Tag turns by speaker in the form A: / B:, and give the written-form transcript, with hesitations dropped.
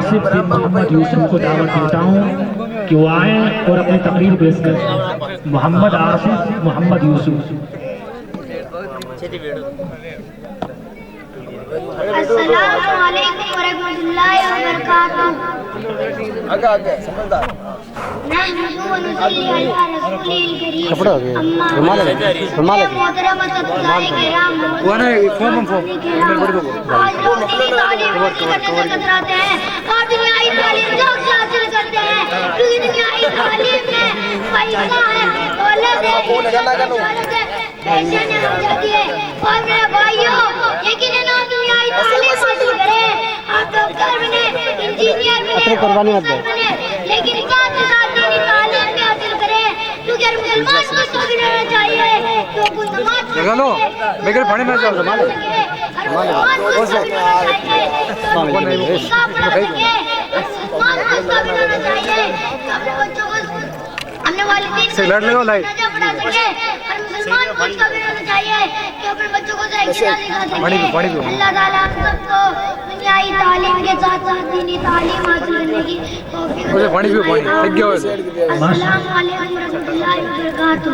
A: آصف بن محمد یوسف کو دعوت دیتا ہوں کہ وہ آئیں اور اپنی تقریر پیش کریں. محمد آصف محمد یوسف.
B: السلام علیکم ورحمۃ اللہ وبرکاتہ. نحمد و نصلی علی رسول الکریم. محترمۃ اللہ کرام، آج لوگ دینی تعلیم حاصل کرنے سے کتراتے ہیں اور دنیائی تعلیم ذوق سے حاصل کرتے ہیں، کیونکہ دنیائی تعلیم میں پیسہ ہے، دولت ہے، پیشانی ہو جاتی ہے. اور میرے بھائیوں، یقیناً آپ دنیائی تعلیم حاصل کریں، آپ ڈاکٹر بنے، انجینئر بنے، افسر بنے، لیکن ساتھ ہی ساتھ دینی تعلیم بھی حاصل کریں، کیونکہ ہر مسلمان کو اس کو بھی رہنا چاہیے کہ وہ کوئی نماز پڑھ سکے، ہر مسلمان کو اس کو بھی رہنا چاہیے کہ وہ کوئی نکاح پڑھا سکے، ہر مسلمان کو اس کو بھی رہنا چاہیے کہ اپنے بچوں کو اپنے والدین کو نماز پڑھا سکے، ہر مسلمان کو اس کا بھی رہنا چاہیے کہ اپنے بچوں کو صحیح سکھا سکے. اللہ تعالیٰ ہم سب کو دنیائی تعلیم کے ساتھ ساتھ دینی تعلیم حاصل کرنے کی توفیق. السلام علیکم ورحمۃ اللہ وبرکاتہ.